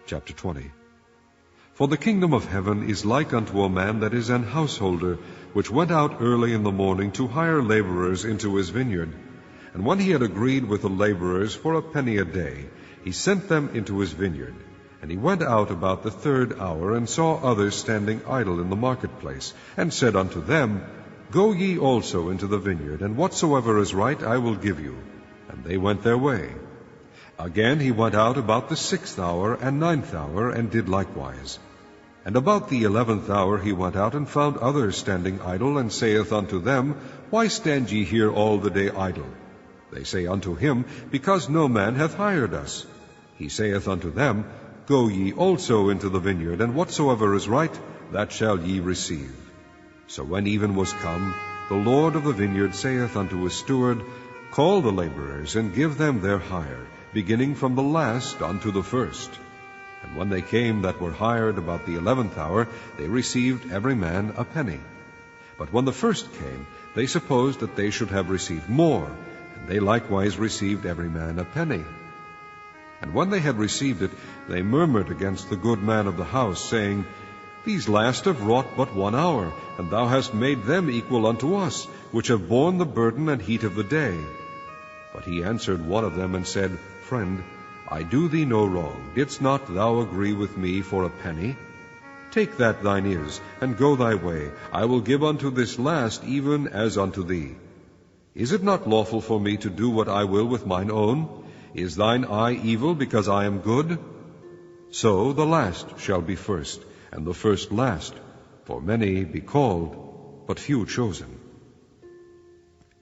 Chapter 20. For the kingdom of heaven is like unto a man that is an householder, which went out early in the morning to hire laborers into his vineyard. And when he had agreed with the laborers for a penny a day, he sent them into his vineyard. And he went out about the 3rd hour, and saw others standing idle in the marketplace, and said unto them, Go ye also into the vineyard, and whatsoever is right I will give you. And they went their way. Again he went out about the 6th hour and 9th hour, and did likewise. And about the 11th hour he went out, and found others standing idle, and saith unto them, Why stand ye here all the day idle? They say unto him, Because no man hath hired us. He saith unto them, Go ye also into the vineyard, and whatsoever is right, that shall ye receive. So when even was come, the Lord of the vineyard saith unto his steward, Call the laborers, and give them their hire, beginning from the last unto the first. And when they came that were hired about the 11th hour, they received every man a penny. But when the first came, they supposed that they should have received more, and they likewise received every man a penny. And when they had received it, they murmured against the good man of the house, saying, These last have wrought but 1 hour, and thou hast made them equal unto us, which have borne the burden and heat of the day. But he answered one of them, and said, Friend, I do thee no wrong. Didst not thou agree with me for a penny? Take that thine is, and go thy way. I will give unto this last even as unto thee. Is it not lawful for me to do what I will with mine own? Is thine eye evil because I am good? So the last shall be first, and the first last. For many be called, but few chosen.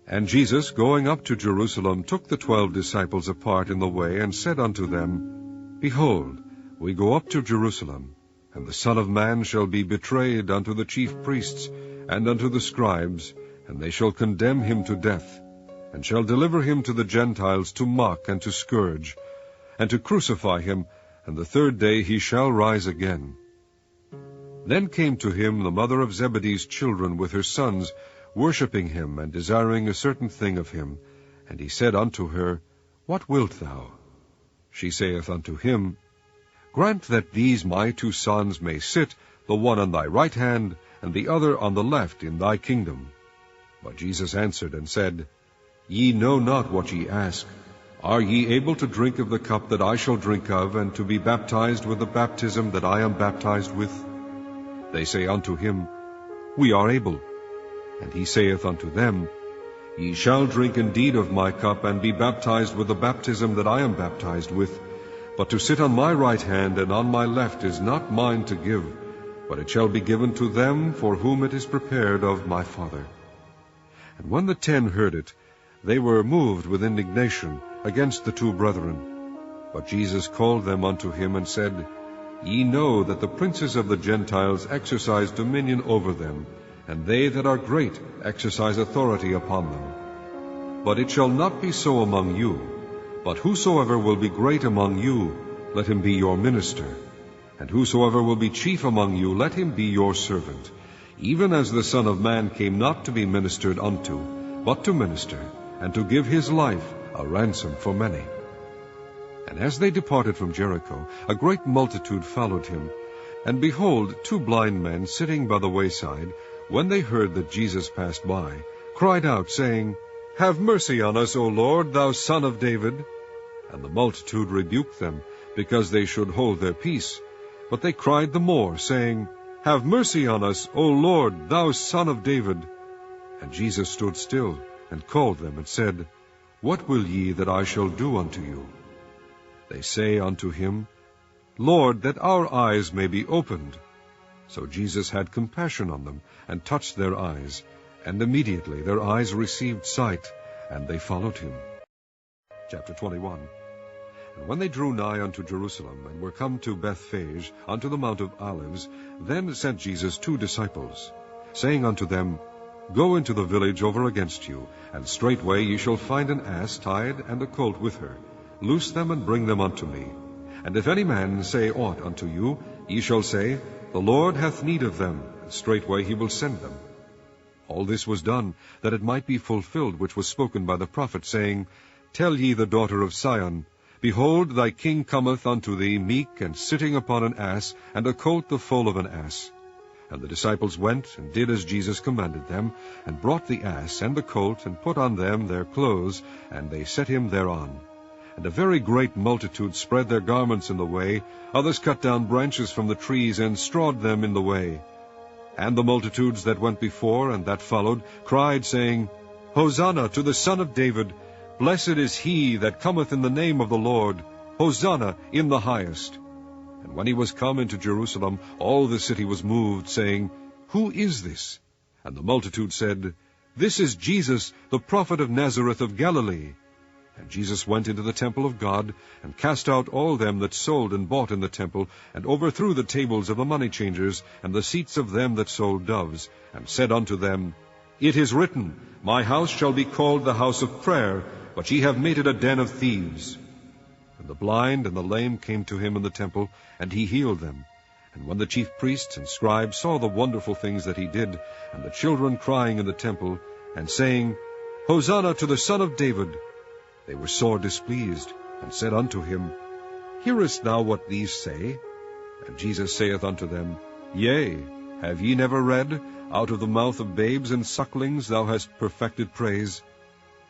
And Jesus, going up to Jerusalem, took the 12 disciples apart in the way, and said unto them, Behold, we go up to Jerusalem, and the Son of Man shall be betrayed unto the chief priests and unto the scribes, and they shall condemn him to death, and shall deliver him to the Gentiles to mock and to scourge, and to crucify him, and the 3rd day he shall rise again. Then came to him the mother of Zebedee's children with her sons, worshipping him, and desiring a certain thing of him. And he said unto her, What wilt thou? She saith unto him, Grant that these my 2 sons may sit, the one on thy right hand, and the other on the left, in thy kingdom. But Jesus answered and said, Ye know not what ye ask. Are ye able to drink of the cup that I shall drink of, and to be baptized with the baptism that I am baptized with? They say unto him, We are able. And he saith unto them, Ye shall drink indeed of my cup, and be baptized with the baptism that I am baptized with. But to sit on my right hand and on my left is not mine to give, but it shall be given to them for whom it is prepared of my Father. And when the 10 heard it, they were moved with indignation against the 2 brethren. But Jesus called them unto him, and said, Ye know that the princes of the Gentiles exercise dominion over them, and they that are great exercise authority upon them. But it shall not be so among you. But whosoever will be great among you, let him be your minister. And whosoever will be chief among you, let him be your servant. Even as the Son of Man came not to be ministered unto, but to minister, and to give his life a ransom for many. And as they departed from Jericho, a great multitude followed him. And behold, 2 blind men sitting by the wayside, when they heard that Jesus passed by, cried out, saying, Have mercy on us, O Lord, thou Son of David. And the multitude rebuked them, because they should hold their peace. But they cried the more, saying, Have mercy on us, O Lord, thou Son of David. And Jesus stood still, and called them, and said, What will ye that I shall do unto you? They say unto him, Lord, that our eyes may be opened. So Jesus had compassion on them, and touched their eyes. And immediately their eyes received sight, and they followed him. Chapter 21. And when they drew nigh unto Jerusalem, and were come to Bethphage, unto the Mount of Olives, then sent Jesus 2 disciples, saying unto them, Go into the village over against you, and straightway ye shall find an ass tied, and a colt with her. Loose them, and bring them unto me. And if any man say aught unto you, ye shall say, The Lord hath need of them, and straightway he will send them. All this was done, that it might be fulfilled which was spoken by the prophet, saying, Tell ye the daughter of Sion, Behold, thy king cometh unto thee meek, and sitting upon an ass, and a colt the foal of an ass. And the disciples went, and did as Jesus commanded them, and brought the ass and the colt, and put on them their clothes, and they set him thereon. And a very great multitude spread their garments in the way, others cut down branches from the trees, and strawed them in the way. And the multitudes that went before and that followed cried, saying, Hosanna to the Son of David! Blessed is he that cometh in the name of the Lord! Hosanna in the highest! And when he was come into Jerusalem, all the city was moved, saying, Who is this? And the multitude said, This is Jesus, the prophet of Nazareth of Galilee. And Jesus went into the temple of God, and cast out all them that sold and bought in the temple, and overthrew the tables of the money changers, and the seats of them that sold doves, and said unto them, It is written, My house shall be called the house of prayer, but ye have made it a den of thieves. And the blind and the lame came to him in the temple, and he healed them. And when the chief priests and scribes saw the wonderful things that he did, and the children crying in the temple, and saying, Hosanna to the Son of David, they were sore displeased, and said unto him, Hearest thou what these say? And Jesus saith unto them, Yea, have ye never read, Out of the mouth of babes and sucklings thou hast perfected praise?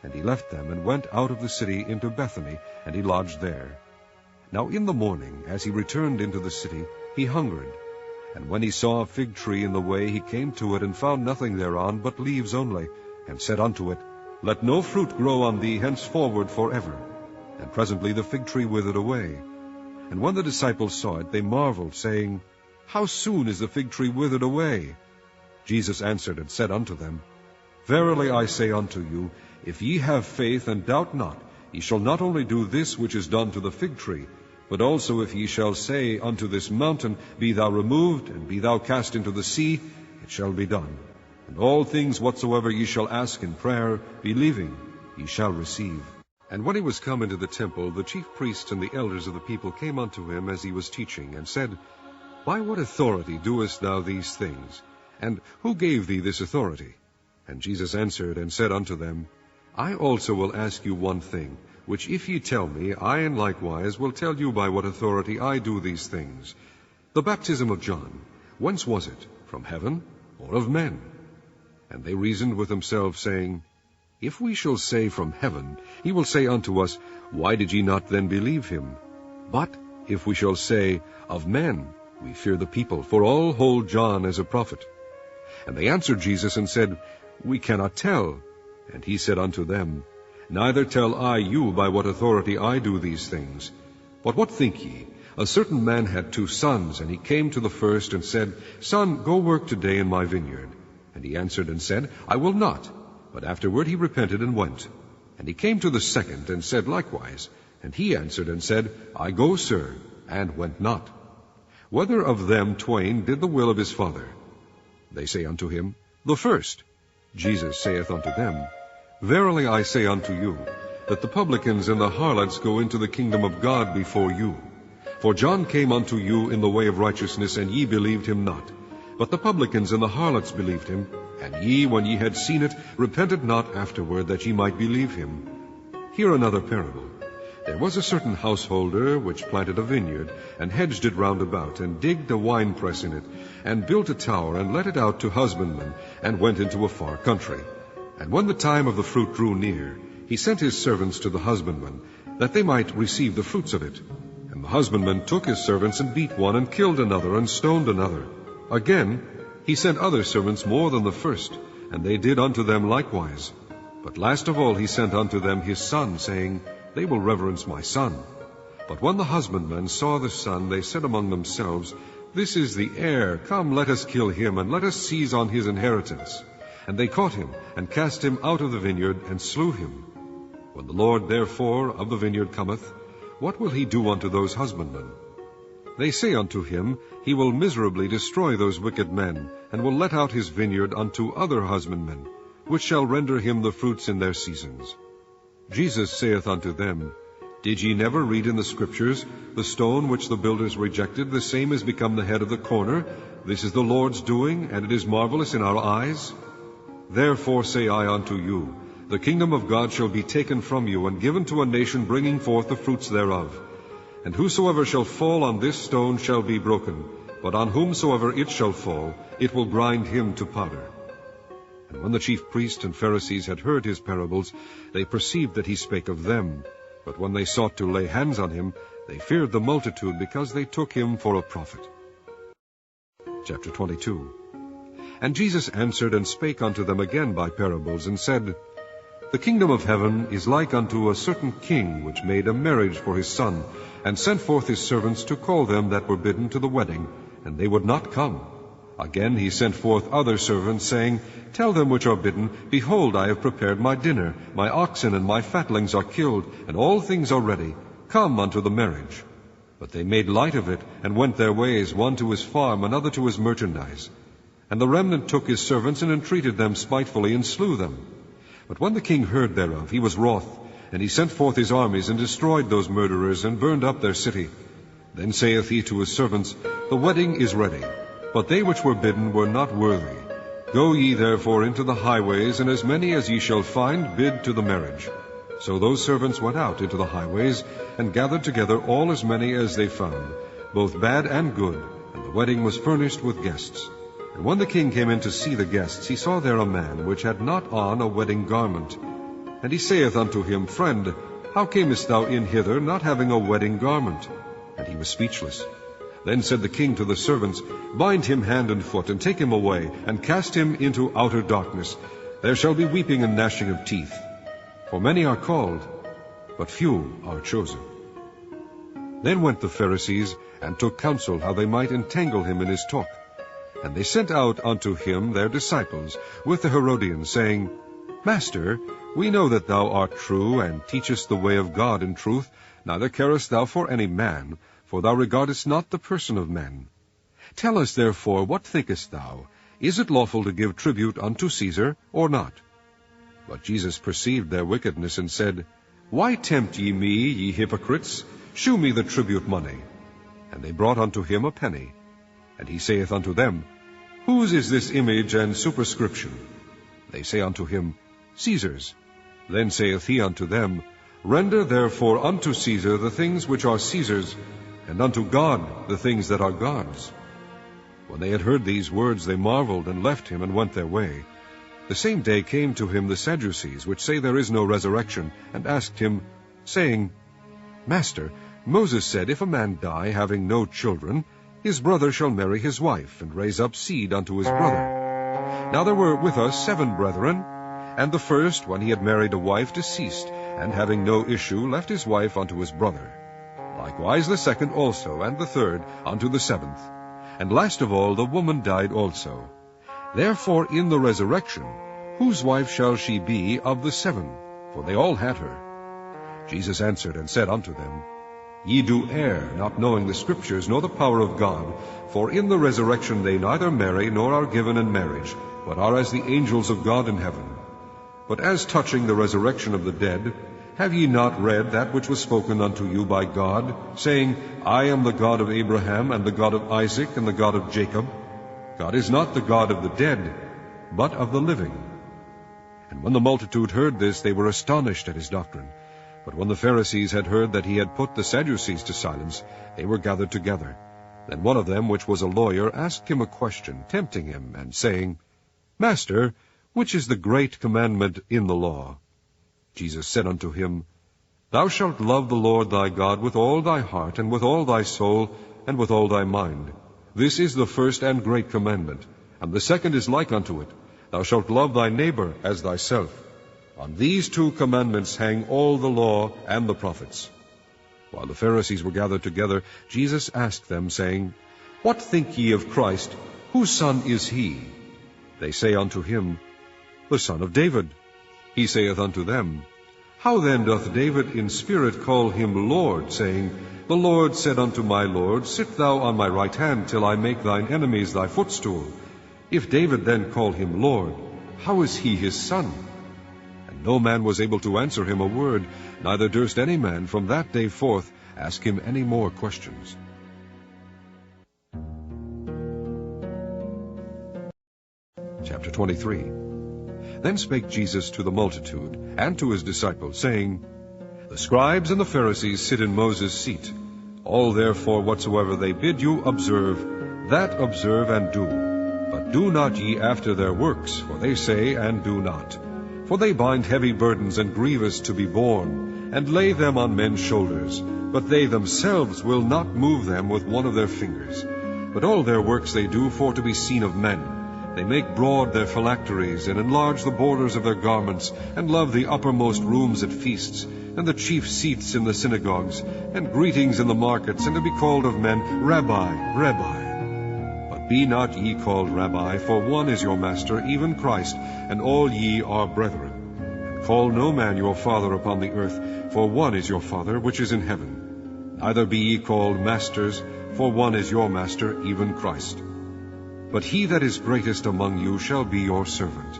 And he left them, and went out of the city into Bethany, and he lodged there. Now in the morning, as he returned into the city, he hungered. And when he saw a fig tree in the way, he came to it, and found nothing thereon but leaves only, and said unto it, Let no fruit grow on thee henceforward forever. And presently the fig tree withered away. And when the disciples saw it, they marveled, saying, How soon is the fig tree withered away? Jesus answered and said unto them, Verily I say unto you, if ye have faith and doubt not, ye shall not only do this which is done to the fig tree, but also if ye shall say unto this mountain, Be thou removed, and be thou cast into the sea, it shall be done. And all things whatsoever ye shall ask in prayer, believing, ye shall receive. And when he was come into the temple, the chief priests and the elders of the people came unto him as he was teaching, and said, By what authority doest thou these things? And who gave thee this authority? And Jesus answered and said unto them, I also will ask you one thing, which if ye tell me, I in likewise will tell you by what authority I do these things. The baptism of John, whence was it? From heaven, or of men? And they reasoned with themselves, saying, If we shall say from heaven, he will say unto us, Why did ye not then believe him? But if we shall say, Of men, we fear the people, for all hold John as a prophet. And they answered Jesus and said, We cannot tell. And he said unto them, Neither tell I you by what authority I do these things. But what think ye? A certain man had 2 sons, and he came to the first and said, Son, go work today in my vineyard. And he answered and said, I will not. But afterward he repented and went. And he came to the second and said likewise. And he answered and said, I go, sir, and went not. Whether of them twain did the will of his father? They say unto him, The first. Jesus saith unto them, Verily I say unto you, that the publicans and the harlots go into the kingdom of God before you. For John came unto you in the way of righteousness, and ye believed him not. But the publicans and the harlots believed him, and ye, when ye had seen it, repented not afterward that ye might believe him. Hear another parable. There was a certain householder which planted a vineyard, and hedged it round about, and digged a winepress in it, and built a tower, and let it out to husbandmen, and went into a far country. And when the time of the fruit drew near, he sent his servants to the husbandmen, that they might receive the fruits of it. And the husbandmen took his servants, and beat one, and killed another, and stoned another. Again he sent other servants more than the first, and they did unto them likewise. But last of all he sent unto them his son, saying, They will reverence my son. But when the husbandmen saw the son, they said among themselves, This is the heir. Come, let us kill him, and let us seize on his inheritance. And they caught him, and cast him out of the vineyard, and slew him. When the Lord therefore of the vineyard cometh, what will he do unto those husbandmen? They say unto him, He will miserably destroy those wicked men, and will let out his vineyard unto other husbandmen, which shall render him the fruits in their seasons. Jesus saith unto them, Did ye never read in the Scriptures, The stone which the builders rejected, the same is become the head of the corner? This is the Lord's doing, and it is marvelous in our eyes. Therefore say I unto you, The kingdom of God shall be taken from you, and given to a nation bringing forth the fruits thereof. And whosoever shall fall on this stone shall be broken, but on whomsoever it shall fall, it will grind him to powder. And when the chief priests and Pharisees had heard his parables, they perceived that he spake of them. But when they sought to lay hands on him, they feared the multitude, because they took him for a prophet. Chapter 22. And Jesus answered and spake unto them again by parables, and said, The kingdom of heaven is like unto a certain king, which made a marriage for his son, and sent forth his servants to call them that were bidden to the wedding, and they would not come. Again he sent forth other servants, saying, Tell them which are bidden, Behold, I have prepared my dinner, my oxen and my fatlings are killed, and all things are ready. Come unto the marriage. But they made light of it, and went their ways, one to his farm, another to his merchandise. And the remnant took his servants, and entreated them spitefully, and slew them. But when the king heard thereof, he was wroth, and he sent forth his armies, and destroyed those murderers, and burned up their city. Then saith he to his servants, The wedding is ready, but they which were bidden were not worthy. Go ye therefore into the highways, and as many as ye shall find, bid to the marriage. So those servants went out into the highways, and gathered together all as many as they found, both bad and good, and the wedding was furnished with guests. And when the king came in to see the guests, he saw there a man which had not on a wedding garment. And he saith unto him, Friend, how camest thou in hither, not having a wedding garment? And he was speechless. Then said the king to the servants, Bind him hand and foot, and take him away, and cast him into outer darkness. There shall be weeping and gnashing of teeth. For many are called, but few are chosen. Then went the Pharisees, and took counsel how they might entangle him in his talk. And they sent out unto him their disciples with the Herodians, saying, Master, we know that thou art true, and teachest the way of God in truth, neither carest thou for any man, for thou regardest not the person of men. Tell us therefore, what thinkest thou? Is it lawful to give tribute unto Caesar, or not? But Jesus perceived their wickedness, and said, Why tempt ye me, ye hypocrites? Shew me the tribute money. And they brought unto him a penny. And he saith unto them, Whose is this image and superscription? They say unto him, Caesar's. Then saith he unto them, Render therefore unto Caesar the things which are Caesar's, and unto God the things that are God's. When they had heard these words, they marveled, and left him, and went their way. The same day came to him the Sadducees, which say there is no resurrection, and asked him, saying, Master, Moses said, If a man die, having no children, his brother shall marry his wife, and raise up seed unto his brother. Now there were with us 7 brethren, and the first, when he had married a wife, deceased, and having no issue, left his wife unto his brother. Likewise the second also, and the third, unto the 7th. And last of all the woman died also. Therefore in the resurrection, whose wife shall she be of the 7? For they all had her. Jesus answered and said unto them, Ye do err, not knowing the Scriptures, nor the power of God. For in the resurrection they neither marry, nor are given in marriage, but are as the angels of God in heaven. But as touching the resurrection of the dead, have ye not read that which was spoken unto you by God, saying, I am the God of Abraham, and the God of Isaac, and the God of Jacob? God is not the God of the dead, but of the living. And when the multitude heard this, they were astonished at his doctrine. But when the Pharisees had heard that he had put the Sadducees to silence, they were gathered together. Then one of them, which was a lawyer, asked him a question, tempting him, and saying, Master, which is the great commandment in the law? Jesus said unto him, Thou shalt love the Lord thy God with all thy heart, and with all thy soul, and with all thy mind. This is the first and great commandment. And the second is like unto it, Thou shalt love thy neighbor as thyself. On these 2 commandments hang all the law and the prophets. While the Pharisees were gathered together, Jesus asked them, saying, What think ye of Christ? Whose son is he? They say unto him, The son of David. He saith unto them, How then doth David in spirit call him Lord, saying, The Lord said unto my Lord, Sit thou on my right hand, till I make thine enemies thy footstool. If David then call him Lord, how is he his son? And no man was able to answer him a word, neither durst any man from that day forth ask him any more questions. Chapter 23. Then spake Jesus to the multitude, and to his disciples, saying, The scribes and the Pharisees sit in Moses' seat. All therefore whatsoever they bid you observe, that observe and do. But do not ye after their works, for they say and do not. For they bind heavy burdens and grievous to be borne, and lay them on men's shoulders, but they themselves will not move them with one of their fingers. But all their works they do for to be seen of men. They make broad their phylacteries, and enlarge the borders of their garments, and love the uppermost rooms at feasts, and the chief seats in the synagogues, and greetings in the markets, and to be called of men, Rabbi, Rabbi. But be not ye called Rabbi, for one is your master, even Christ, and all ye are brethren. And call no man your father upon the earth, for one is your Father which is in heaven. Neither be ye called masters, for one is your master, even Christ. But he that is greatest among you shall be your servant.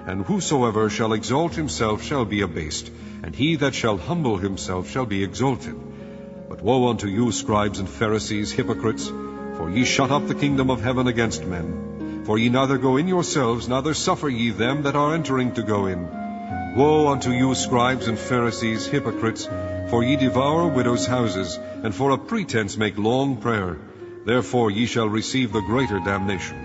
And whosoever shall exalt himself shall be abased, and he that shall humble himself shall be exalted. But woe unto you, scribes and Pharisees, hypocrites! For ye shut up the kingdom of heaven against men. For ye neither go in yourselves, neither suffer ye them that are entering to go in. Woe unto you, scribes and Pharisees, hypocrites! For ye devour widows' houses, and for a pretense make long prayer. Therefore ye shall receive the greater damnation.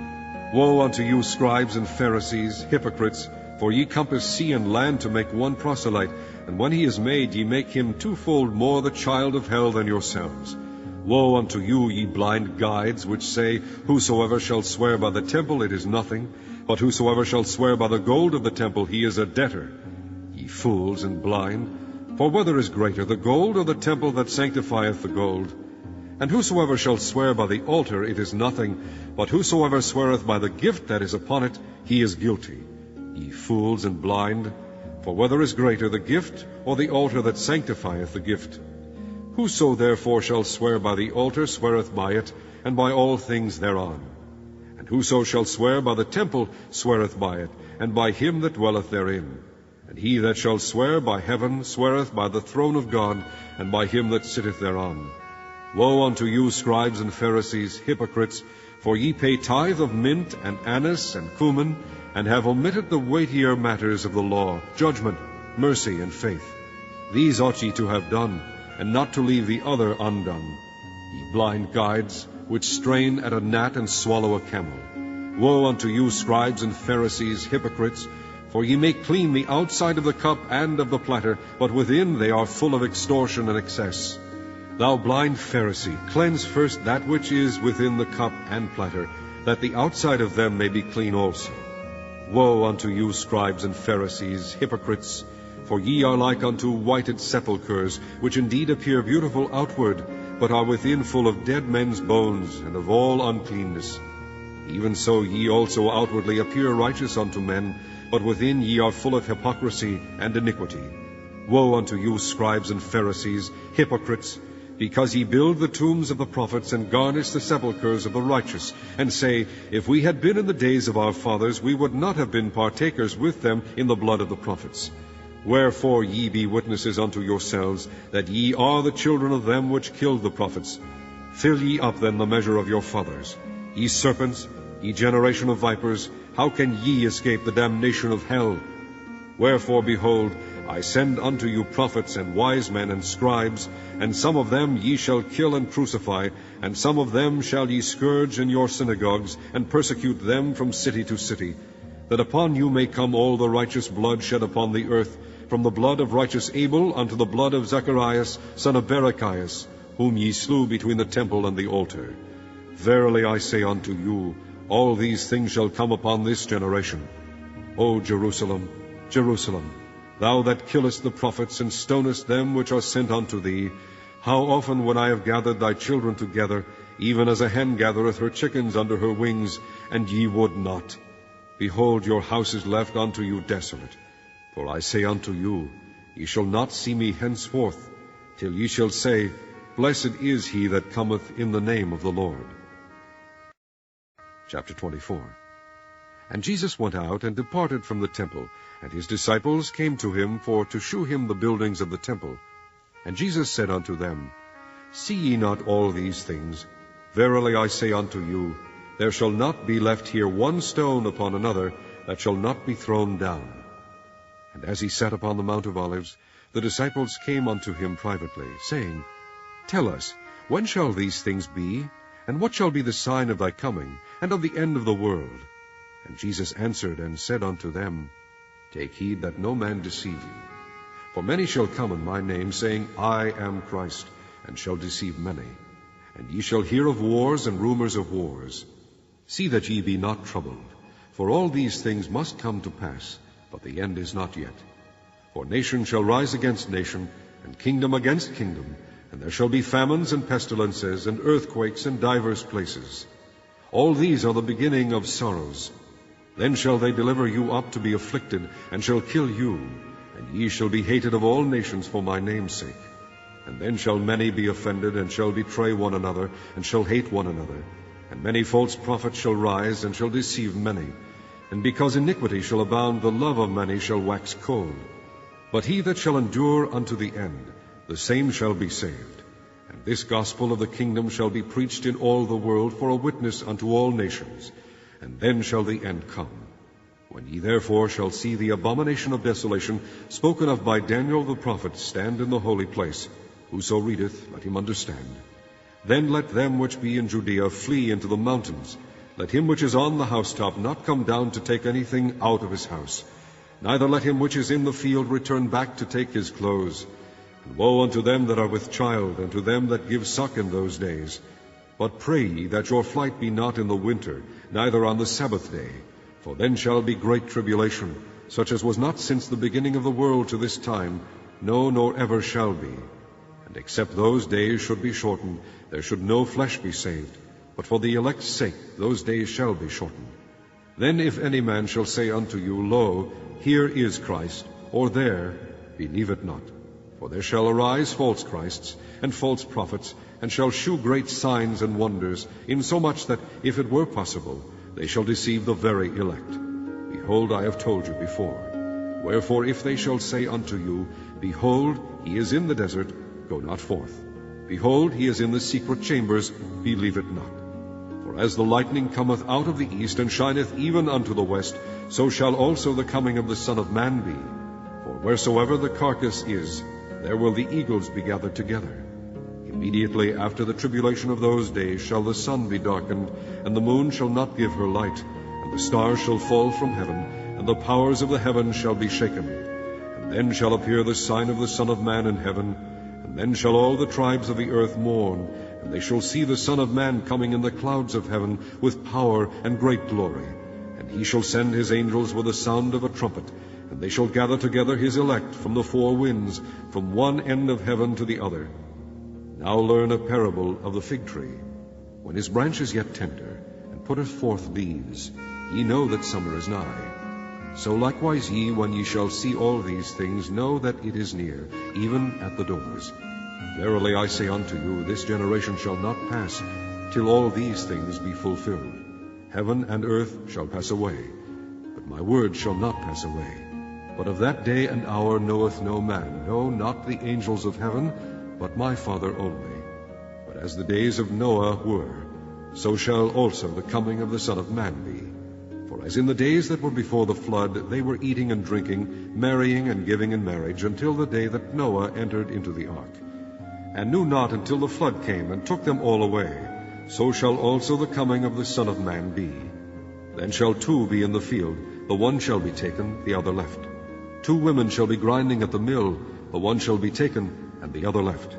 Woe unto you, scribes and Pharisees, hypocrites! For ye compass sea and land to make one proselyte, and when he is made, ye make him twofold more the child of hell than yourselves. Woe unto you, ye blind guides, which say, Whosoever shall swear by the temple, it is nothing, but whosoever shall swear by the gold of the temple, he is a debtor. Ye fools and blind! For whether is greater, the gold or the temple that sanctifieth the gold? And whosoever shall swear by the altar, it is nothing, but whosoever sweareth by the gift that is upon it, he is guilty. Ye fools and blind! For whether is greater, the gift or the altar that sanctifieth the gift? Whoso therefore shall swear by the altar sweareth by it, and by all things thereon. And whoso shall swear by the temple sweareth by it, and by him that dwelleth therein. And he that shall swear by heaven sweareth by the throne of God, and by him that sitteth thereon. Woe unto you, scribes and Pharisees, hypocrites! For ye pay tithe of mint, and anise, and cumin, and have omitted the weightier matters of the law, judgment, mercy, and faith. These ought ye to have done, and not to leave the other undone. Ye blind guides, which strain at a gnat and swallow a camel. Woe unto you, scribes and Pharisees, hypocrites! For ye make clean the outside of the cup and of the platter, but within they are full of extortion and excess. Thou blind Pharisee, cleanse first that which is within the cup and platter, that the outside of them may be clean also. Woe unto you, scribes and Pharisees, hypocrites! For ye are like unto whited sepulchres, which indeed appear beautiful outward, but are within full of dead men's bones, and of all uncleanness. Even so ye also outwardly appear righteous unto men, but within ye are full of hypocrisy and iniquity. Woe unto you, scribes and Pharisees, hypocrites! Because ye build the tombs of the prophets, and garnish the sepulchres of the righteous, and say, If we had been in the days of our fathers, we would not have been partakers with them in the blood of the prophets. Wherefore ye be witnesses unto yourselves, that ye are the children of them which killed the prophets. Fill ye up then the measure of your fathers. Ye serpents, ye generation of vipers, how can ye escape the damnation of hell? Wherefore, behold, I send unto you prophets and wise men and scribes, and some of them ye shall kill and crucify, and some of them shall ye scourge in your synagogues, and persecute them from city to city, that upon you may come all the righteous blood shed upon the earth, from the blood of righteous Abel unto the blood of Zacharias, son of Berechias, whom ye slew between the temple and the altar. Verily I say unto you, all these things shall come upon this generation. O Jerusalem, Jerusalem, thou that killest the prophets, and stonest them which are sent unto thee, how often would I have gathered thy children together, even as a hen gathereth her chickens under her wings, and ye would not. Behold, your house is left unto you desolate. For I say unto you, ye shall not see me henceforth, till ye shall say, Blessed is he that cometh in the name of the Lord. Chapter 24. And Jesus went out and departed from the temple, and his disciples came to him for to shew him the buildings of the temple. And Jesus said unto them, See ye not all these things? Verily I say unto you, there shall not be left here one stone upon another, that shall not be thrown down." And as he sat upon the Mount of Olives, the disciples came unto him privately, saying, "Tell us, when shall these things be? And what shall be the sign of thy coming, and of the end of the world?" And Jesus answered and said unto them, "Take heed that no man deceive you. For many shall come in my name, saying, I am Christ, and shall deceive many. And ye shall hear of wars and rumors of wars. See that ye be not troubled, for all these things must come to pass, but the end is not yet. For nation shall rise against nation, and kingdom against kingdom, and there shall be famines and pestilences, and earthquakes in divers places. All these are the beginning of sorrows. Then shall they deliver you up to be afflicted, and shall kill you, and ye shall be hated of all nations for my name's sake. And then shall many be offended, and shall betray one another, and shall hate one another. And many false prophets shall rise, and shall deceive many. And because iniquity shall abound, the love of many shall wax cold. But he that shall endure unto the end, the same shall be saved. And this gospel of the kingdom shall be preached in all the world for a witness unto all nations. And then shall the end come. When ye therefore shall see the abomination of desolation, spoken of by Daniel the prophet, stand in the holy place, whoso readeth, let him understand. Then let them which be in Judea flee into the mountains. Let him which is on the housetop not come down to take anything out of his house. Neither let him which is in the field return back to take his clothes. And woe unto them that are with child, and to them that give suck in those days. But pray ye that your flight be not in the winter, neither on the Sabbath day. For then shall be great tribulation, such as was not since the beginning of the world to this time, no, nor ever shall be. And except those days should be shortened, there should no flesh be saved. But for the elect's sake those days shall be shortened. Then if any man shall say unto you, Lo, here is Christ, or there, believe it not. For there shall arise false Christs, and false prophets, and shall shew great signs and wonders, insomuch that, if it were possible, they shall deceive the very elect. Behold, I have told you before. Wherefore, if they shall say unto you, Behold, he is in the desert, go not forth. Behold, he is in the secret chambers, believe it not. For as the lightning cometh out of the east, and shineth even unto the west, so shall also the coming of the Son of Man be. For wheresoever the carcass is, there will the eagles be gathered together. Immediately after the tribulation of those days shall the sun be darkened, and the moon shall not give her light, and the stars shall fall from heaven, and the powers of the heavens shall be shaken. And then shall appear the sign of the Son of Man in heaven, and then shall all the tribes of the earth mourn, and they shall see the Son of Man coming in the clouds of heaven with power and great glory. And he shall send his angels with the sound of a trumpet, and they shall gather together his elect from the four winds, from one end of heaven to the other. Now learn a parable of the fig tree. When his branch is yet tender, and putteth forth leaves, ye know that summer is nigh. So likewise ye, when ye shall see all these things, know that it is near, even at the doors. Verily I say unto you, this generation shall not pass, till all these things be fulfilled. Heaven and earth shall pass away, but my word shall not pass away. But of that day and hour knoweth no man, no, not the angels of heaven, but my Father only. But as the days of Noah were, so shall also the coming of the Son of Man be. For as in the days that were before the flood, they were eating and drinking, marrying and giving in marriage, until the day that Noah entered into the ark, and knew not until the flood came and took them all away, so shall also the coming of the Son of Man be. Then shall two be in the field, the one shall be taken, the other left. 2 women shall be grinding at the mill, the one shall be taken, and the other left.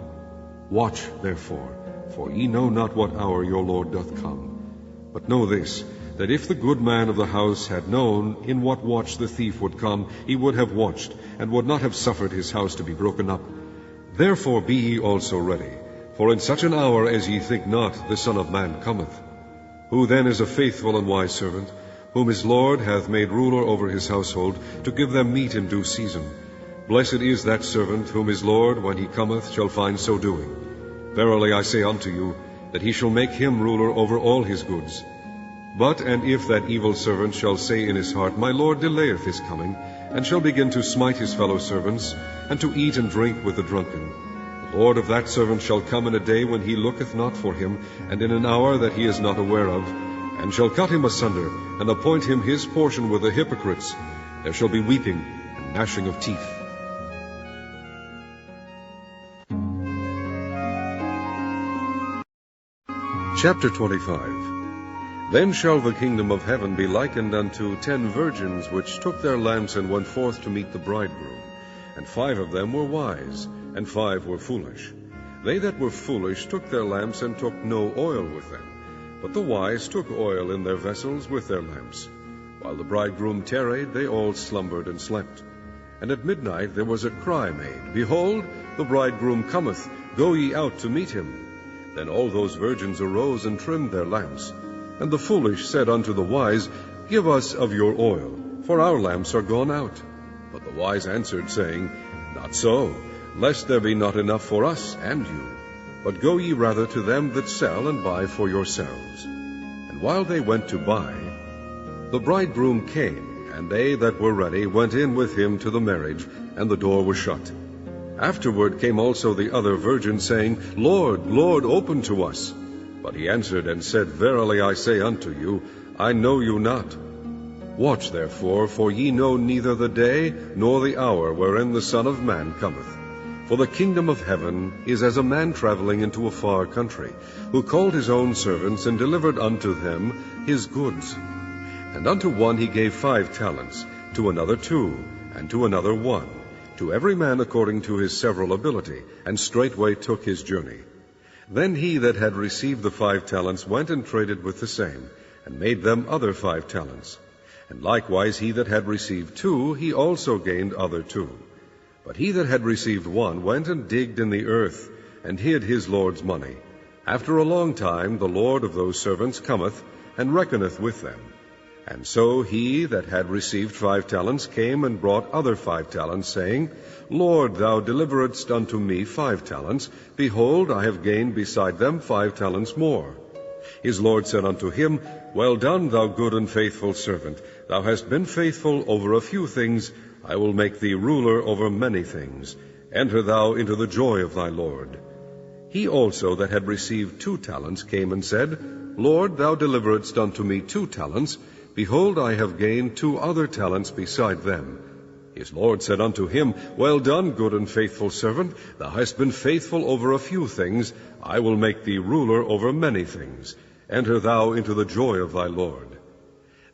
Watch, therefore, for ye know not what hour your Lord doth come. But know this, that if the good man of the house had known in what watch the thief would come, he would have watched, and would not have suffered his house to be broken up. Therefore be ye also ready, for in such an hour as ye think not, the Son of Man cometh. Who then is a faithful and wise servant, whom his Lord hath made ruler over his household, to give them meat in due season? Blessed is that servant, whom his Lord, when he cometh, shall find so doing. Verily I say unto you, that he shall make him ruler over all his goods. But and if that evil servant shall say in his heart, My Lord delayeth his coming, and shall begin to smite his fellow servants, and to eat and drink with the drunken, the Lord of that servant shall come in a day when he looketh not for him, and in an hour that he is not aware of, and shall cut him asunder, and appoint him his portion with the hypocrites. There shall be weeping and gnashing of teeth. Chapter 25. Then shall the kingdom of heaven be likened unto 10 virgins, which took their lamps and went forth to meet the bridegroom. And 5 of them were wise, and 5 were foolish. They that were foolish took their lamps, and took no oil with them. But the wise took oil in their vessels with their lamps. While the bridegroom tarried, they all slumbered and slept. And at midnight there was a cry made, Behold, the bridegroom cometh, go ye out to meet him. Then all those virgins arose and trimmed their lamps. And the foolish said unto the wise, Give us of your oil, for our lamps are gone out. But the wise answered, saying, Not so, lest there be not enough for us and you. But go ye rather to them that sell, and buy for yourselves. And while they went to buy, the bridegroom came, and they that were ready went in with him to the marriage, and the door was shut. Afterward came also the other virgins, saying, Lord, Lord, open to us. But he answered and said, Verily I say unto you, I know you not. Watch therefore, for ye know neither the day nor the hour wherein the Son of Man cometh. For the kingdom of heaven is as a man traveling into a far country, who called his own servants, and delivered unto them his goods. And unto one he gave 5 talents, to another 2, and to another 1, to every man according to his several ability, and straightway took his journey. Then he that had received the 5 talents went and traded with the same, and made them other 5 talents. And likewise he that had received 2, he also gained other 2. But he that had received 1 went and digged in the earth, and hid his Lord's money. After a long time the Lord of those servants cometh, and reckoneth with them. And so he that had received 5 talents came and brought other 5 talents, saying, Lord, thou deliveredst unto me 5 talents. Behold, I have gained beside them 5 talents more. His Lord said unto him, Well done, thou good and faithful servant. Thou hast been faithful over a few things. I will make thee ruler over many things. Enter thou into the joy of thy Lord. He also that had received 2 talents came and said, Lord, thou deliveredst unto me 2 talents. Behold, I have gained 2 other talents beside them. His Lord said unto him, Well done, good and faithful servant. Thou hast been faithful over a few things. I will make thee ruler over many things. Enter thou into the joy of thy Lord.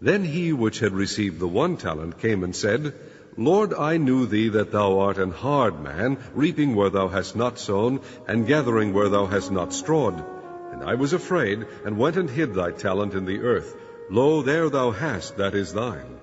Then he which had received the 1 talent came and said, Lord, I knew thee that thou art an hard man, reaping where thou hast not sown, and gathering where thou hast not strawed. And I was afraid, and went and hid thy talent in the earth. Lo, there thou hast, that is thine.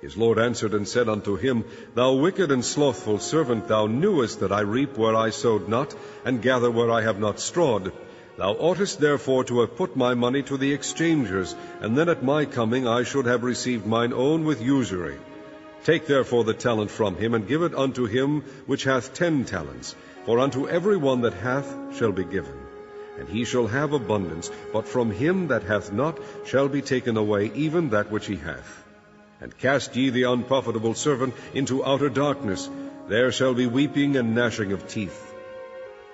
His Lord answered and said unto him, Thou wicked and slothful servant, thou knewest that I reap where I sowed not, and gather where I have not strawed. Thou oughtest therefore to have put my money to the exchangers, and then at my coming I should have received mine own with usury. Take therefore the talent from him, and give it unto him which hath 10 talents. For unto every one that hath shall be given, and he shall have abundance, but from him that hath not shall be taken away even that which he hath. And cast ye the unprofitable servant into outer darkness. There shall be weeping and gnashing of teeth.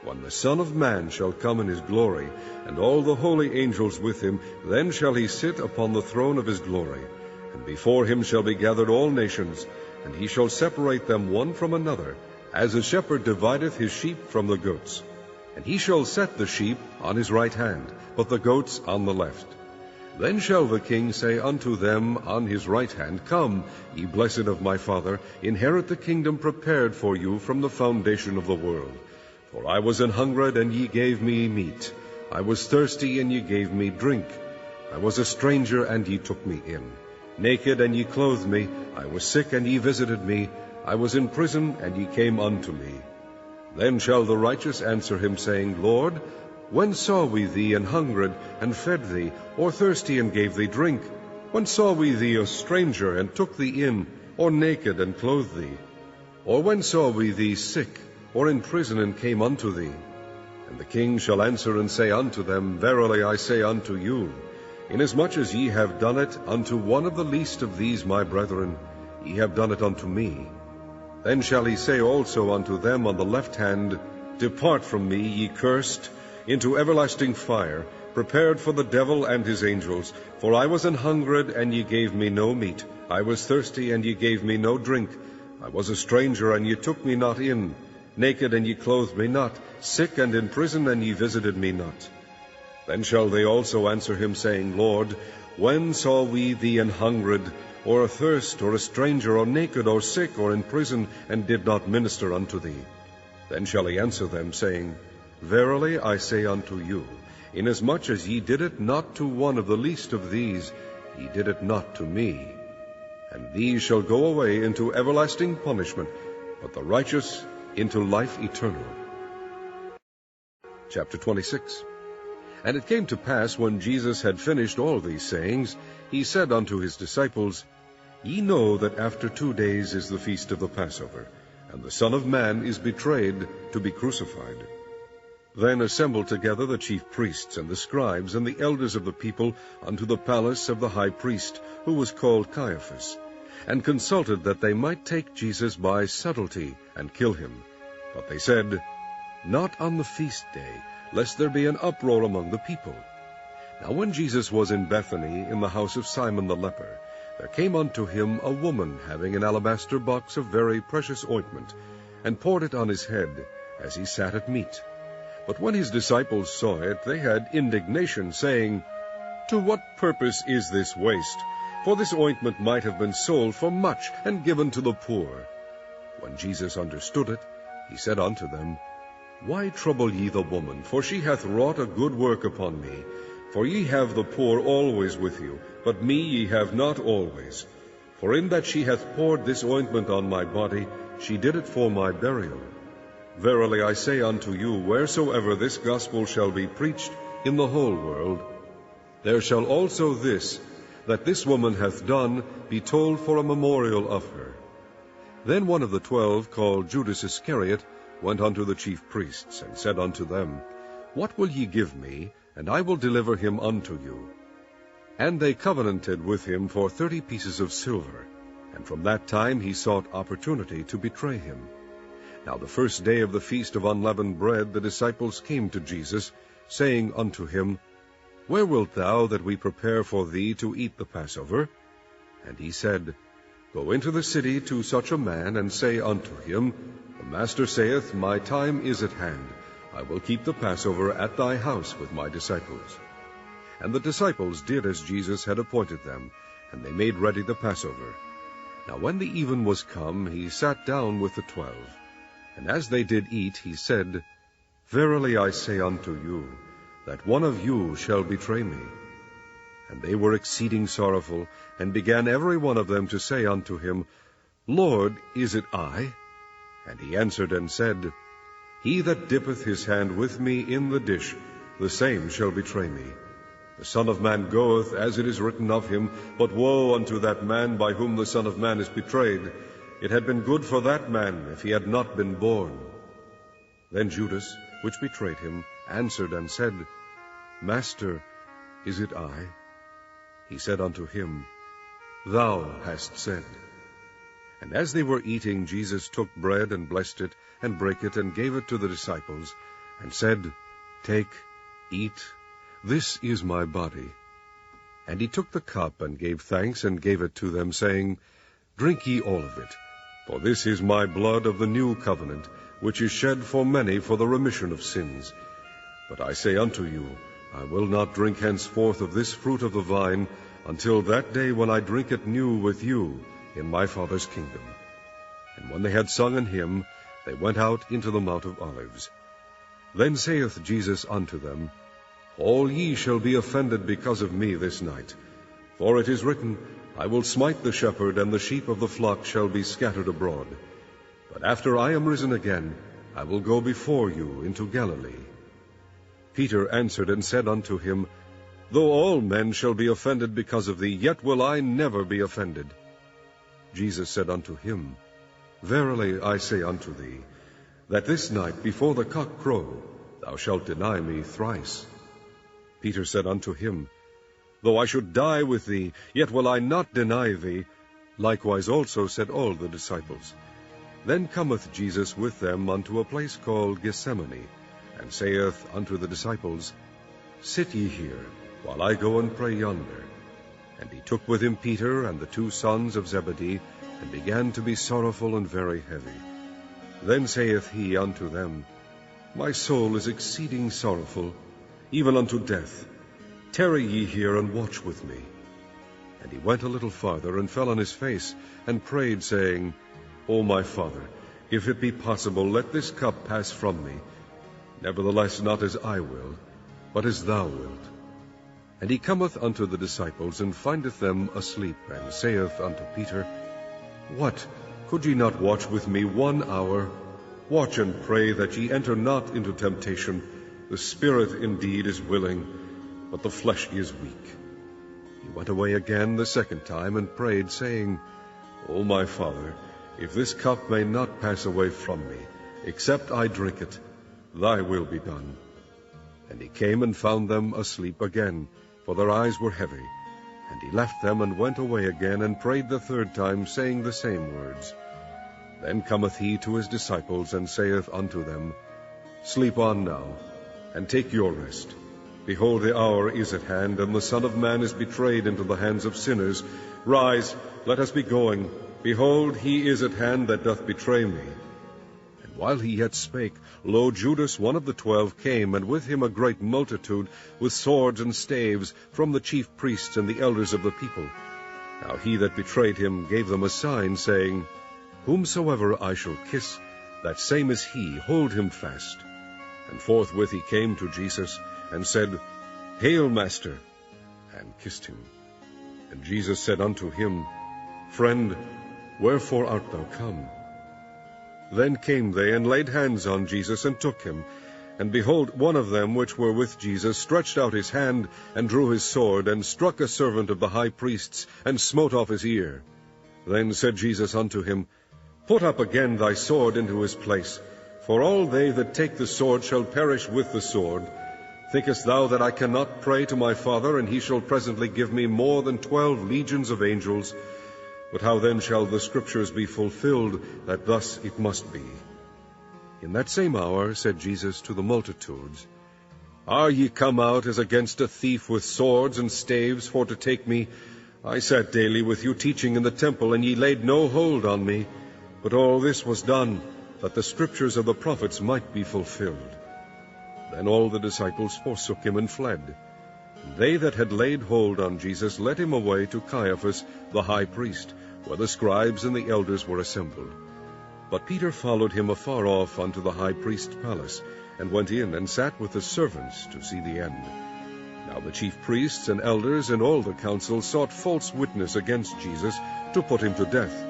When the Son of Man shall come in his glory, and all the holy angels with him, then shall he sit upon the throne of his glory. And before him shall be gathered all nations, and he shall separate them one from another, as a shepherd divideth his sheep from the goats. And he shall set the sheep on his right hand, but the goats on the left. Then shall the king say unto them on his right hand, Come, ye blessed of my Father, inherit the kingdom prepared for you from the foundation of the world. For I was an hungered, and ye gave me meat. I was thirsty, and ye gave me drink. I was a stranger, and ye took me in. Naked, and ye clothed me. I was sick, and ye visited me. I was in prison, and ye came unto me. Then shall the righteous answer him, saying, Lord, when saw we thee an hungered, and fed thee, or thirsty, and gave thee drink? When saw we thee a stranger, and took thee in, or naked, and clothed thee? Or when saw we thee sick, or in prison, and came unto thee? And the king shall answer and say unto them, Verily I say unto you, inasmuch as ye have done it unto one of the least of these my brethren, ye have done it unto me. Then shall he say also unto them on the left hand, Depart from me, ye cursed, into everlasting fire, prepared for the devil and his angels. For I was an hungred, and ye gave me no meat. I was thirsty, and ye gave me no drink. I was a stranger, and ye took me not in. Naked, and ye clothed me not. Sick and in prison, and ye visited me not. Then shall they also answer him, saying, Lord, when saw we thee an hungred, or athirst, or a stranger, or naked, or sick, or in prison, and did not minister unto thee? Then shall he answer them, saying, Verily I say unto you, inasmuch as ye did it not to one of the least of these, ye did it not to me. And these shall go away into everlasting punishment, but the righteous into life eternal. Chapter 26. And it came to pass, when Jesus had finished all these sayings, he said unto his disciples, Ye know that after 2 days is the feast of the Passover, and the Son of Man is betrayed to be crucified. Then assembled together the chief priests and the scribes and the elders of the people unto the palace of the high priest, who was called Caiaphas, and consulted that they might take Jesus by subtlety and kill him. But they said, Not on the feast day, lest there be an uproar among the people. Now when Jesus was in Bethany, in the house of Simon the leper, there came unto him a woman having an alabaster box of very precious ointment, and poured it on his head, as he sat at meat. But when his disciples saw it, they had indignation, saying, To what purpose is this waste? For this ointment might have been sold for much, and given to the poor. When Jesus understood it, he said unto them, Why trouble ye the woman? For she hath wrought a good work upon me. For ye have the poor always with you, but me ye have not always. For in that she hath poured this ointment on my body, she did it for my burial. Verily I say unto you, wheresoever this gospel shall be preached in the whole world, there shall also this, that this woman hath done, be told for a memorial of her. Then one of the 12, called Judas Iscariot, went unto the chief priests, and said unto them, What will ye give me, and I will deliver him unto you? And they covenanted with him for 30 pieces of silver, and from that time he sought opportunity to betray him. Now the first day of the feast of unleavened bread, the disciples came to Jesus, saying unto him, Where wilt thou that we prepare for thee to eat the Passover? And he said, Go into the city to such a man, and say unto him, The Master saith, My time is at hand. I will keep the Passover at thy house with my disciples. And the disciples did as Jesus had appointed them, and they made ready the Passover. Now when the even was come, he sat down with the 12. And as they did eat, he said, Verily I say unto you, that one of you shall betray me. And they were exceeding sorrowful, and began every one of them to say unto him, Lord, is it I? And he answered and said, He that dippeth his hand with me in the dish, the same shall betray me. The Son of Man goeth, as it is written of him, but woe unto that man by whom the Son of Man is betrayed. It had been good for that man if he had not been born. Then Judas, which betrayed him, answered and said, Master, is it I? He said unto him, Thou hast said. And as they were eating, Jesus took bread, and blessed it, and brake it, and gave it to the disciples, and said, Take, eat, this is my body. And he took the cup, and gave thanks, and gave it to them, saying, Drink ye all of it, for this is my blood of the new covenant, which is shed for many for the remission of sins. But I say unto you, I will not drink henceforth of this fruit of the vine, until that day when I drink it new with you in my Father's kingdom. And when they had sung an hymn, they went out into the Mount of Olives. Then saith Jesus unto them, All ye shall be offended because of me this night. For it is written, I will smite the shepherd, and the sheep of the flock shall be scattered abroad. But after I am risen again, I will go before you into Galilee. Peter answered and said unto him, Though all men shall be offended because of thee, yet will I never be offended. Jesus said unto him, Verily I say unto thee, that this night before the cock crow, thou shalt deny me thrice. Peter said unto him, Though I should die with thee, yet will I not deny thee. Likewise also said all the disciples. Then cometh Jesus with them unto a place called Gethsemane, and saith unto the disciples, Sit ye here, while I go and pray yonder. And he took with him Peter and the 2 sons of Zebedee, and began to be sorrowful and very heavy. Then saith he unto them, My soul is exceeding sorrowful, even unto death. Tarry ye here, and watch with me. And he went a little farther, and fell on his face, and prayed, saying, O my Father, if it be possible, let this cup pass from me. Nevertheless, not as I will, but as thou wilt. And he cometh unto the disciples, and findeth them asleep, and saith unto Peter, What, could ye not watch with me 1 hour? Watch and pray that ye enter not into temptation. The spirit indeed is willing, but the flesh is weak. He went away again the 2nd time, and prayed, saying, O my Father, if this cup may not pass away from me, except I drink it, thy will be done. And he came and found them asleep again, for their eyes were heavy. And he left them, and went away again, and prayed the 3rd time, saying the same words. Then cometh he to his disciples, and saith unto them, Sleep on now, and take your rest. Behold, the hour is at hand, and the Son of Man is betrayed into the hands of sinners. Rise, let us be going. Behold, he is at hand that doth betray me. And while he yet spake, lo, Judas, one of the 12, came, and with him a great multitude, with swords and staves, from the chief priests and the elders of the people. Now he that betrayed him gave them a sign, saying, Whomsoever I shall kiss, that same is he, hold him fast. And forthwith he came to Jesus, and said, Hail, Master, and kissed him. And Jesus said unto him, Friend, wherefore art thou come? Then came they, and laid hands on Jesus, and took him. And behold, one of them which were with Jesus stretched out his hand, and drew his sword, and struck a servant of the high priest's, and smote off his ear. Then said Jesus unto him, Put up again thy sword into his place, for all they that take the sword shall perish with the sword. Thinkest thou that I cannot pray to my Father, and he shall presently give me more than 12 legions of angels? But how then shall the Scriptures be fulfilled, that thus it must be? In that same hour said Jesus to the multitudes, Are ye come out as against a thief with swords and staves for to take me? I sat daily with you teaching in the temple, and ye laid no hold on me. But all this was done, that the Scriptures of the prophets might be fulfilled. Then all the disciples forsook him and fled. And they that had laid hold on Jesus led him away to Caiaphas the high priest, where the scribes and the elders were assembled. But Peter followed him afar off unto the high priest's palace, and went in, and sat with the servants to see the end. Now the chief priests and elders and all the council sought false witness against Jesus, to put him to death,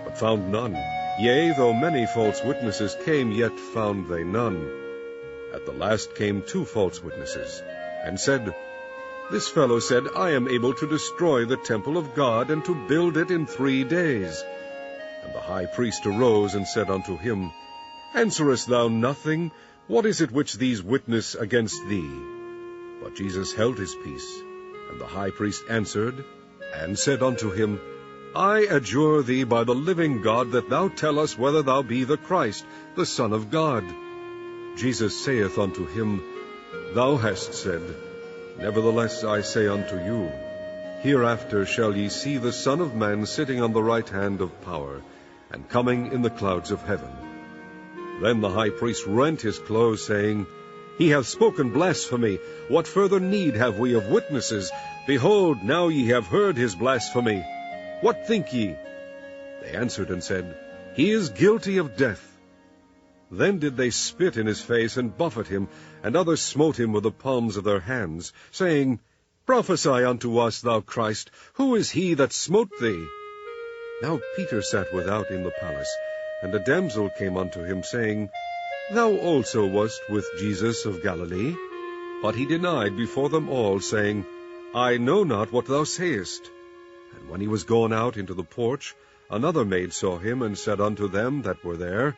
but found none. Yea, though many false witnesses came, yet found they none. At the last came 2 false witnesses, and said, This fellow said, I am able to destroy the temple of God, and to build it in 3 days. And the high priest arose, and said unto him, Answerest thou nothing? What is it which these witness against thee? But Jesus held his peace. And the high priest answered, and said unto him, I adjure thee by the living God, that thou tell us whether thou be the Christ, the Son of God. Jesus saith unto him, Thou hast said. Nevertheless I say unto you, Hereafter shall ye see the Son of Man sitting on the right hand of power, and coming in the clouds of heaven. Then the high priest rent his clothes, saying, He hath spoken blasphemy. What further need have we of witnesses? Behold, now ye have heard his blasphemy. What think ye? They answered and said, He is guilty of death. Then did they spit in his face, and buffet him, and others smote him with the palms of their hands, saying, Prophesy unto us, thou Christ, who is he that smote thee? Now Peter sat without in the palace, and a damsel came unto him, saying, Thou also wast with Jesus of Galilee. But he denied before them all, saying, I know not what thou sayest. And when he was gone out into the porch, another maid saw him, and said unto them that were there,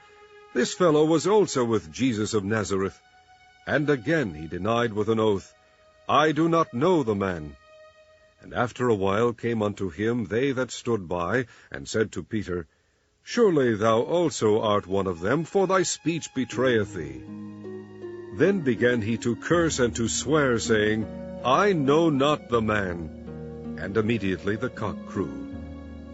This fellow was also with Jesus of Nazareth. And again he denied with an oath, I do not know the man. And after a while came unto him they that stood by, and said to Peter, Surely thou also art one of them, for thy speech betrayeth thee. Then began he to curse and to swear, saying, I know not the man. And immediately the cock crew.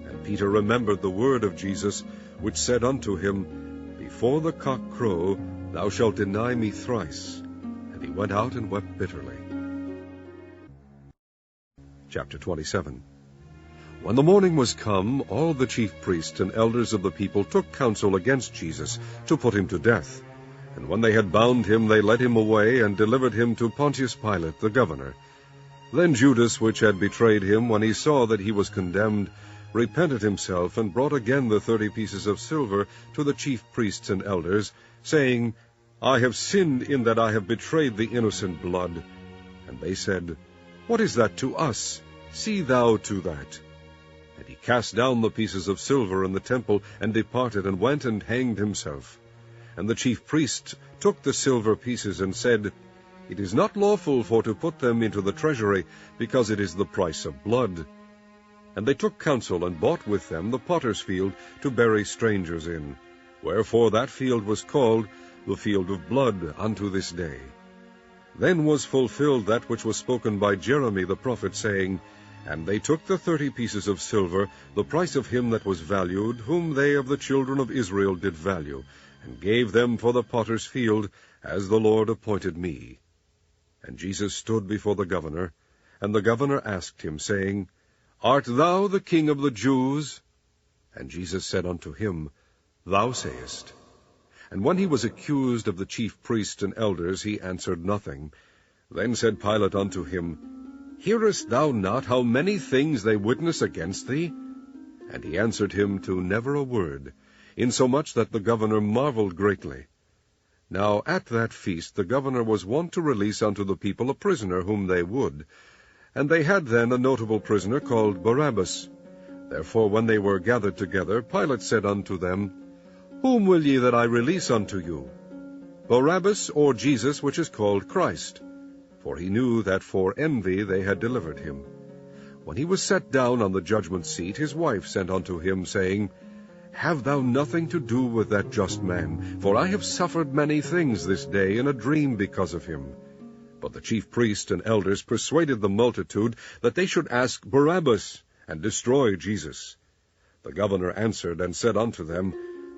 And Peter remembered the word of Jesus, which said unto him, Before the cock crow, thou shalt deny me thrice. And he went out and wept bitterly. Chapter 27. When the morning was come, all the chief priests and elders of the people took counsel against Jesus, to put him to death. And when they had bound him, they led him away, and delivered him to Pontius Pilate the governor. Then Judas, which had betrayed him, when he saw that he was condemned, repented himself, and brought again the 30 pieces of silver to the chief priests and elders, saying, I have sinned in that I have betrayed the innocent blood. And they said, What is that to us? See thou to that. And he cast down the pieces of silver in the temple, and departed, and went and hanged himself. And the chief priest took the silver pieces, and said, It is not lawful for to put them into the treasury, because it is the price of blood. And they took counsel, and bought with them the potter's field, to bury strangers in. Wherefore that field was called the field of blood unto this day. Then was fulfilled that which was spoken by Jeremy the prophet, saying, And they took the 30 pieces of silver, the price of him that was valued, whom they of the children of Israel did value, and gave them for the potter's field, as the Lord appointed me. And Jesus stood before the governor, and the governor asked him, saying, Art thou the King of the Jews? And Jesus said unto him, Thou sayest. And when he was accused of the chief priests and elders, he answered nothing. Then said Pilate unto him, Hearest thou not how many things they witness against thee? And he answered him to never a word, insomuch that the governor marveled greatly. Now at that feast the governor was wont to release unto the people a prisoner whom they would. And they had then a notable prisoner called Barabbas. Therefore when they were gathered together, Pilate said unto them, Whom will ye that I release unto you? Barabbas, or Jesus, which is called Christ? For he knew that for envy they had delivered him. When he was set down on the judgment seat, his wife sent unto him, saying, Have thou nothing to do with that just man, for I have suffered many things this day in a dream because of him. But the chief priests and elders persuaded the multitude that they should ask Barabbas, and destroy Jesus. The governor answered and said unto them,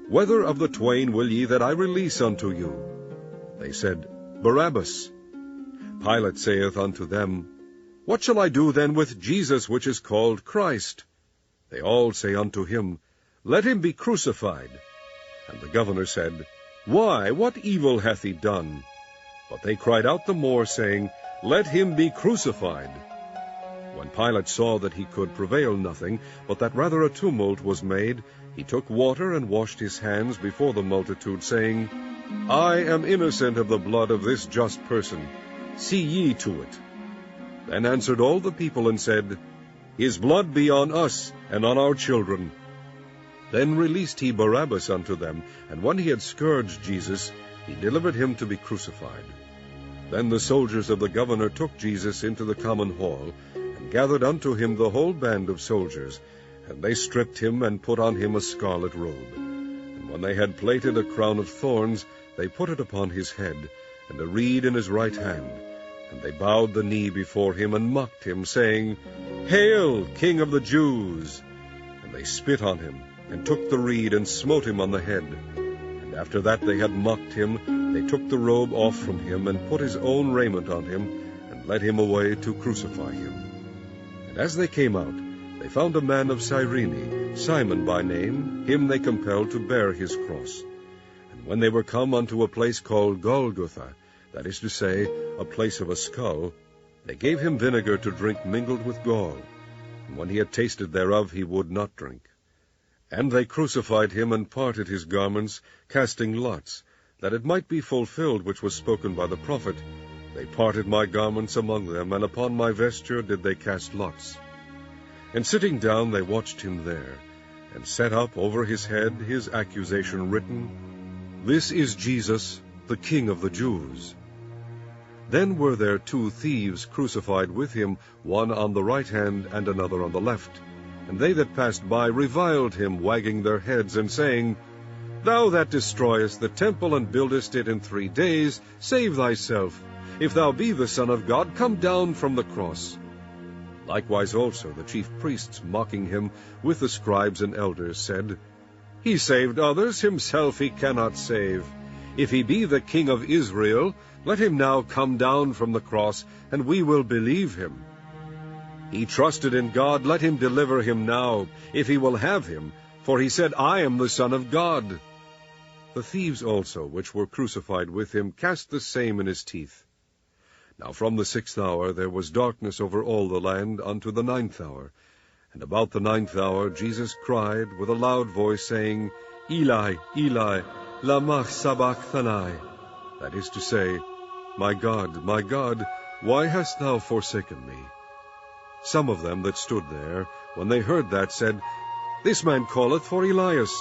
Whether of the twain will ye that I release unto you? They said, Barabbas. Pilate saith unto them, What shall I do then with Jesus, which is called Christ? They all say unto him, Let him be crucified. And the governor said, Why, what evil hath he done? But they cried out the more, saying, Let him be crucified. When Pilate saw that he could prevail nothing, but that rather a tumult was made, he took water and washed his hands before the multitude, saying, I am innocent of the blood of this just person. See ye to it. Then answered all the people and said, His blood be on us and on our children. Then released he Barabbas unto them, and when he had scourged Jesus, he delivered him to be crucified. Then the soldiers of the governor took Jesus into the common hall, and gathered unto him the whole band of soldiers, and they stripped him, and put on him a scarlet robe. And when they had plaited a crown of thorns, they put it upon his head, and a reed in his right hand. And they bowed the knee before him, and mocked him, saying, Hail, King of the Jews! And they spit on him, and took the reed, and smote him on the head. And after that they had mocked him, they took the robe off from him, and put his own raiment on him, and led him away to crucify him. And as they came out, they found a man of Cyrene, Simon by name, him they compelled to bear his cross. And when they were come unto a place called Golgotha, that is to say, a place of a skull, they gave him vinegar to drink mingled with gall. And when he had tasted thereof, he would not drink. And they crucified him, and parted his garments, casting lots, that it might be fulfilled which was spoken by the prophet, They parted my garments among them, and upon my vesture did they cast lots. And sitting down they watched him there, and set up over his head his accusation written, This is Jesus, the King of the Jews. Then were there 2 thieves crucified with him, one on the right hand, and another on the left. And they that passed by reviled him, wagging their heads, and saying, Thou that destroyest the temple and buildest it in 3 days, save thyself. If thou be the Son of God, come down from the cross. Likewise also the chief priests, mocking him with the scribes and elders, said, He saved others, himself he cannot save. If he be the King of Israel, let him now come down from the cross, and we will believe him. He trusted in God, let him deliver him now, if he will have him, for he said, I am the Son of God. The thieves also, which were crucified with him, cast the same in his teeth. Now from the 6th hour there was darkness over all the land unto the 9th hour. And about the 9th hour Jesus cried with a loud voice, saying, Eli, Eli, lama sabachthani? That is to say, my God, why hast thou forsaken me? Some of them that stood there, when they heard that, said, This man calleth for Elias.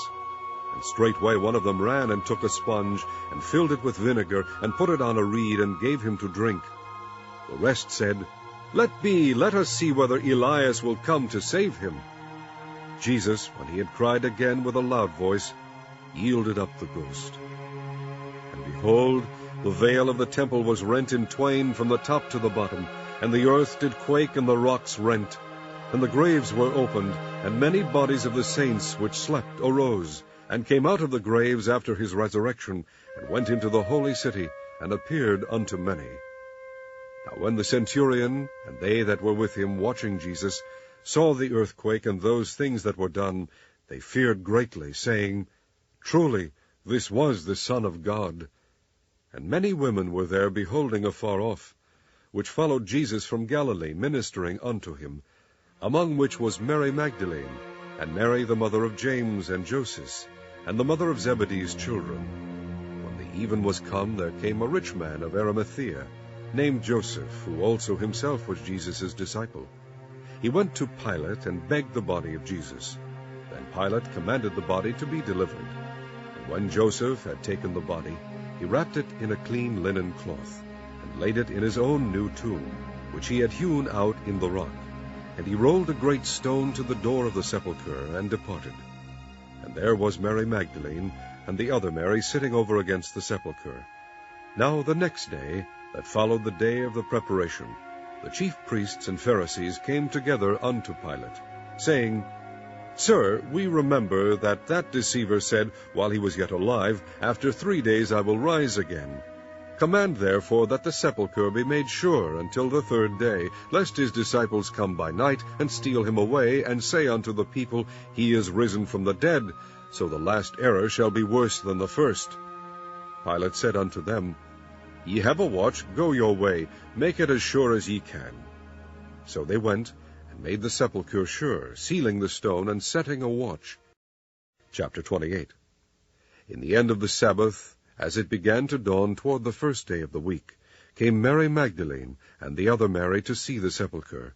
And straightway one of them ran and took a sponge, and filled it with vinegar, and put it on a reed, and gave him to drink. The rest said, Let be, let us see whether Elias will come to save him. Jesus, when he had cried again with a loud voice, yielded up the ghost. And behold, the veil of the temple was rent in twain from the top to the bottom, and the earth did quake, and the rocks rent. And the graves were opened, and many bodies of the saints which slept arose, and came out of the graves after his resurrection, and went into the holy city, and appeared unto many. Now when the centurion, and they that were with him watching Jesus, saw the earthquake and those things that were done, they feared greatly, saying, Truly, this was the Son of God. And many women were there beholding afar off, which followed Jesus from Galilee, ministering unto him, among which was Mary Magdalene, and Mary the mother of James and Joses, and the mother of Zebedee's children. When the even was come, there came a rich man of Arimathea, named Joseph, who also himself was Jesus' disciple. He went to Pilate, and begged the body of Jesus. Then Pilate commanded the body to be delivered. And when Joseph had taken the body, he wrapped it in a clean linen cloth, and laid it in his own new tomb, which he had hewn out in the rock. And he rolled a great stone to the door of the sepulchre, and departed. And there was Mary Magdalene, and the other Mary, sitting over against the sepulchre. Now the next day, that followed the day of the preparation, the chief priests and Pharisees came together unto Pilate, saying, Sir, we remember that deceiver said, while he was yet alive, After 3 days I will rise again. Command therefore that the sepulchre be made sure until the 3rd day, lest his disciples come by night, and steal him away, and say unto the people, He is risen from the dead, so the last error shall be worse than the first. Pilate said unto them, Ye have a watch, go your way, make it as sure as ye can. So they went, and made the sepulchre sure, sealing the stone, and setting a watch. Chapter 28. In the end of the Sabbath, as it began to dawn toward the 1st day of the week, came Mary Magdalene, and the other Mary, to see the sepulchre.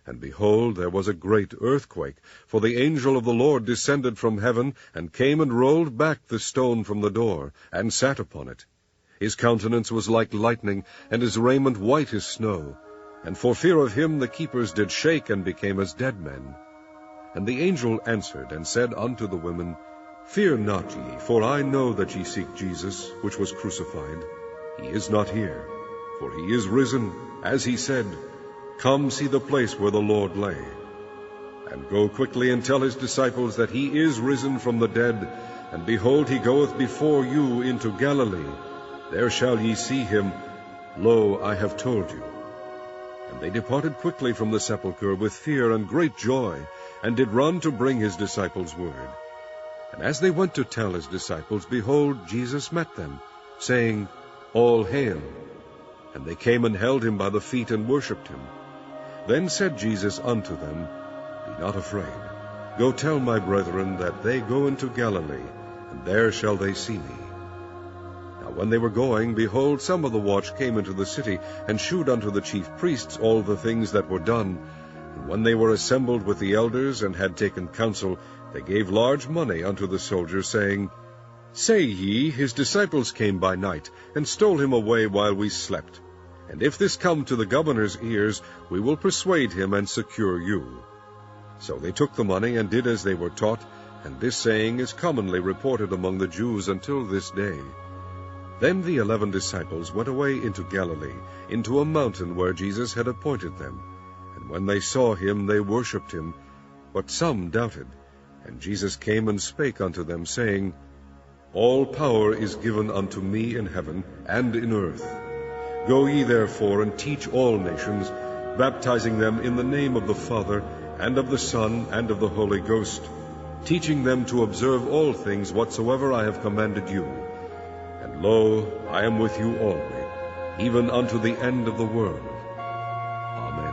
And behold, there was a great earthquake, for the angel of the Lord descended from heaven, and came and rolled back the stone from the door, and sat upon it. His countenance was like lightning, and his raiment white as snow. And for fear of him the keepers did shake, and became as dead men. And the angel answered, and said unto the women, Fear not ye, for I know that ye seek Jesus, which was crucified. He is not here, for he is risen, as he said. Come see the place where the Lord lay. And go quickly and tell his disciples that he is risen from the dead, and behold, he goeth before you into Galilee. There shall ye see him. Lo, I have told you. And they departed quickly from the sepulchre with fear and great joy, and did run to bring his disciples word. And as they went to tell his disciples, behold, Jesus met them, saying, All hail. And they came and held him by the feet, and worshipped him. Then said Jesus unto them, Be not afraid. Go tell my brethren that they go into Galilee, and there shall they see me. Now when they were going, behold, some of the watch came into the city, and shewed unto the chief priests all the things that were done. And when they were assembled with the elders, and had taken counsel, they gave large money unto the soldiers, saying, Say ye, his disciples came by night, and stole him away while we slept. And if this come to the governor's ears, we will persuade him, and secure you. So they took the money, and did as they were taught, And this saying is commonly reported among the Jews until this day. Then the 11 disciples went away into Galilee, into a mountain where Jesus had appointed them. And when they saw him, they worshipped him, but some doubted. And Jesus came and spake unto them, saying, All power is given unto me in heaven and in earth. Go ye therefore and teach all nations, baptizing them in the name of the Father, and of the Son, and of the Holy Ghost, teaching them to observe all things whatsoever I have commanded you. And lo, I am with you always, even unto the end of the world. Amen.